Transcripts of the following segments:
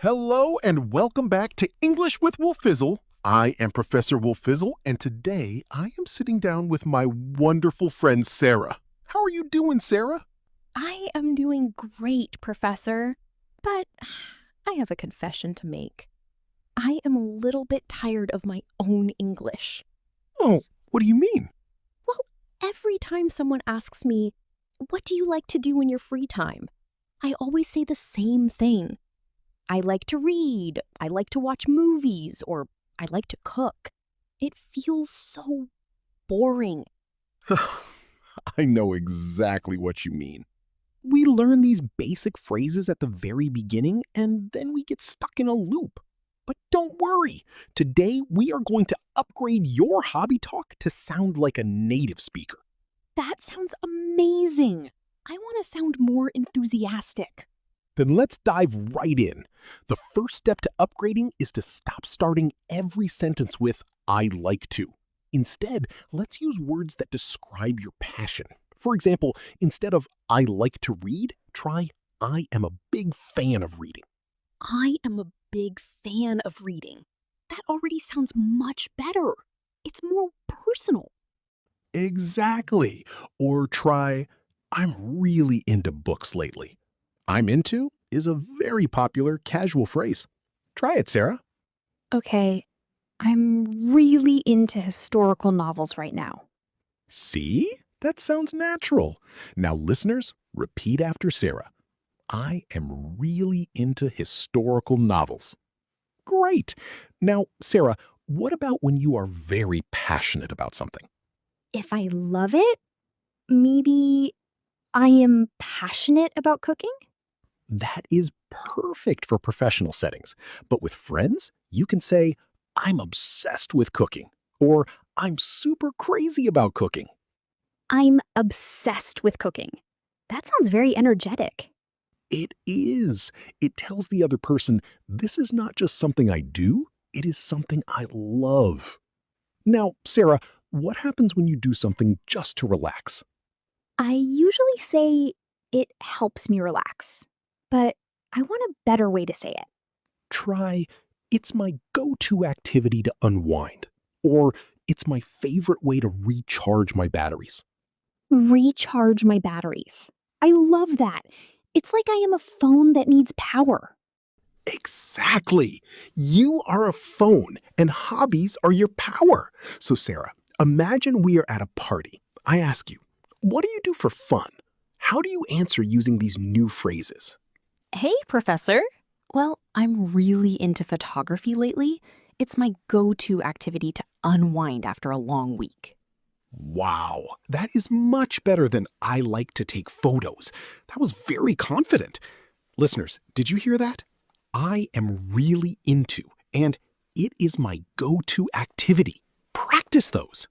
Hello and welcome back to English with Wolfizzle. I am Professor Wolfizzle, and today I am sitting down with my wonderful friend Sara. How are you doing, Sara? I am doing great, Professor, but I have a confession to make. I am a little bit tired of my own English. Oh, what do you mean? Well, every time someone asks me, "What do you like to do in your free time?" I always say the same thing. I like to read, I like to watch movies, or I like to cook. It feels so boring. I know exactly what you mean. We learn these basic phrases at the very beginning, and then we get stuck in a loop. But don't worry. Today, we are going to upgrade your hobby talk to sound like a native speaker. That sounds amazing. I want to sound more enthusiastic. Then let's dive right in. The first step to upgrading is to stop starting every sentence with "I like to." Instead, let's use words that describe your passion. For example, instead of "I like to read," try "I am a big fan of reading." I am a big fan of reading. That already sounds much better. It's more personal. Exactly. Or try "I'm really into books lately." "I'm into" is a very popular casual phrase. Try it, Sara. Okay, I'm really into historical novels right now. See? That sounds natural. Now, listeners, repeat after Sara. "I am really into historical novels." Great. Now, Sara, what about when you are very passionate about something? If I love it, maybe I am passionate about cooking? That is perfect for professional settings. But with friends, you can say, "I'm obsessed with cooking," or "I'm super crazy about cooking." I'm obsessed with cooking. That sounds very energetic. It is. It tells the other person, this is not just something I do, it is something I love. Now, Sara, what happens when you do something just to relax? I usually say it helps me relax, but I want a better way to say it. Try, "It's my go-to activity to unwind," or "It's my favorite way to recharge my batteries." Recharge my batteries. I love that. It's like I am a phone that needs power. Exactly. You are a phone, and hobbies are your power. So, Sara, imagine we are at a party. I ask you, what do you do for fun? How do you answer using these new phrases? Hey, Professor. Well, I'm really into photography lately. It's my go-to activity to unwind after a long week. Wow, that is much better than "I like to take photos." That was very confident. Listeners, did you hear that? I am really into, and it is my go-to activity. Practice those.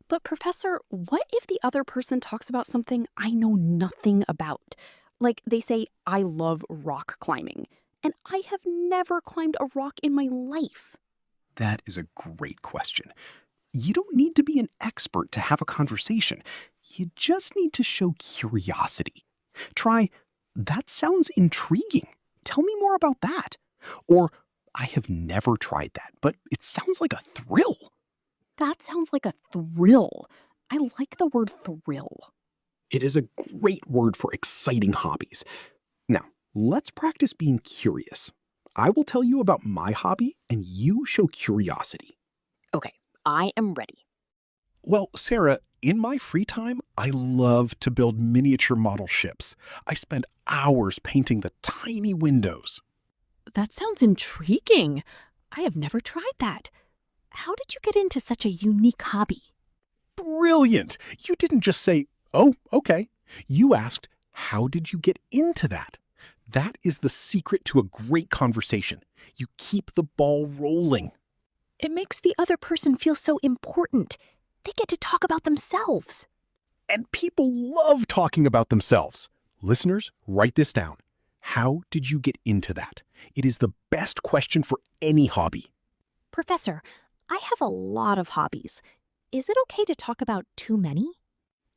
But Professor, what if the other person talks about something I know nothing about? Like they say, "I love rock climbing," and I have never climbed a rock in my life. That is a great question. You don't need to be an expert to have a conversation. You just need to show curiosity. Try, "That sounds intriguing. Tell me more about that." Or, "I have never tried that, but it sounds like a thrill." That sounds like a thrill. I like the word thrill. It is a great word for exciting hobbies. Now, let's practice being curious. I will tell you about my hobby, and you show curiosity. Okay, I am ready. Well, Sara, in my free time, I love to build miniature model ships. I spend hours painting the tiny windows. That sounds intriguing. I have never tried that. How did you get into such a unique hobby? Brilliant! You didn't just say, "Oh, okay." You asked, "How did you get into that?" That is the secret to a great conversation. You keep the ball rolling. It makes the other person feel so important. They get to talk about themselves. And people love talking about themselves. Listeners, write this down. How did you get into that? It is the best question for any hobby. Professor, I have a lot of hobbies. Is it okay to talk about too many?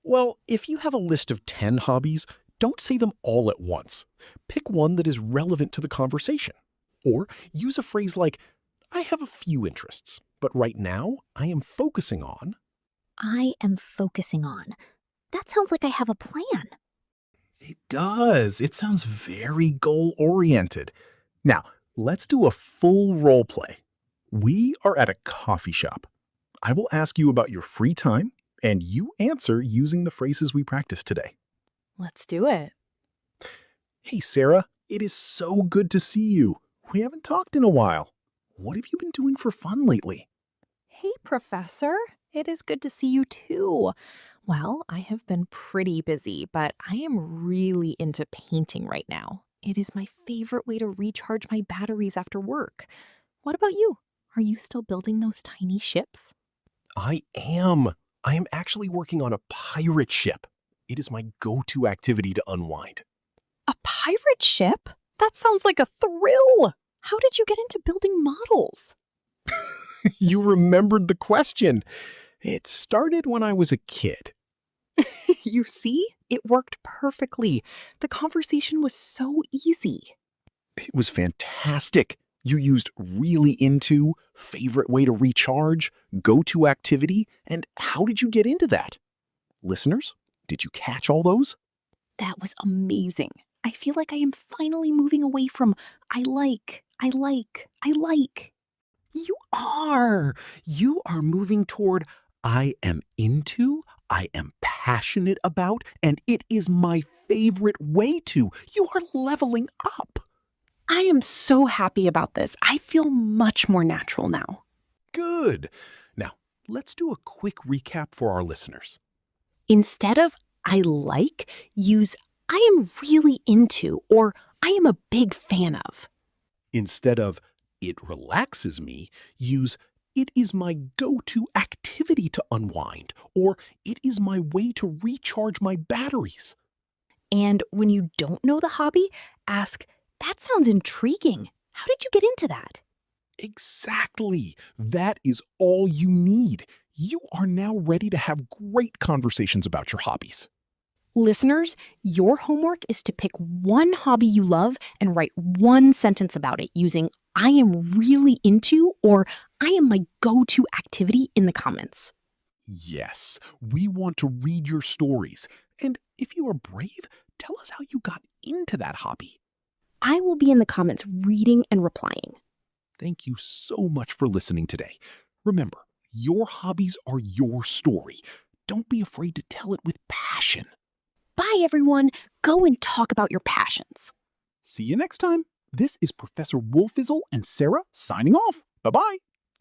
Well, if you have a list of 10 hobbies, don't say them all at once. Pick one that is relevant to the conversation. Or use a phrase like, I have a few interests, but right now I am focusing on. I am focusing on. That sounds like I have a plan. It does. It sounds very goal-oriented. Now, let's do a full role play. We are at a coffee shop. I will ask you about your free time, and you answer using the phrases we practiced today. Let's do it. Hey, Sarah, it is so good to see you. We haven't talked in a while. What have you been doing for fun lately? Hey, Professor. It is good to see you too. Well, I have been pretty busy, but I am really into painting right now. It is my favorite way to recharge my batteries after work. What about you? Are you still building those tiny ships? I am. I am actually working on a pirate ship. It is my go-to activity to unwind. A pirate ship? That sounds like a thrill. How did you get into building models? You remembered the question. It started when I was a kid. You see? It worked perfectly. The conversation was so easy. It was fantastic. You used really into, favorite way to recharge, go-to activity, and how did you get into that? Listeners, did you catch all those? That was amazing. I feel like I am finally moving away from I like. You are. You are moving toward I am into, I am passionate about, and it is my favorite way to. You are leveling up. I am so happy about this. I feel much more natural now. Good. Now, let's do a quick recap for our listeners. Instead of I like, use I am really into or I am a big fan of. Instead of it relaxes me, use it is my go-to activity to unwind, or it is my way to recharge my batteries. And when you don't know the hobby, ask, that sounds intriguing. How did you get into that? Exactly. That is all you need. You are now ready to have great conversations about your hobbies. Listeners, your homework is to pick one hobby you love and write one sentence about it using I am really into or I am my go-to activity in the comments. Yes, we want to read your stories. And if you are brave, tell us how you got into that hobby. I will be in the comments reading and replying. Thank you so much for listening today. Remember, your hobbies are your story. Don't be afraid to tell it with passion. Bye, everyone. Go and talk about your passions. See you next time. This is Professor Wolfizzle and Sarah signing off. Bye-bye.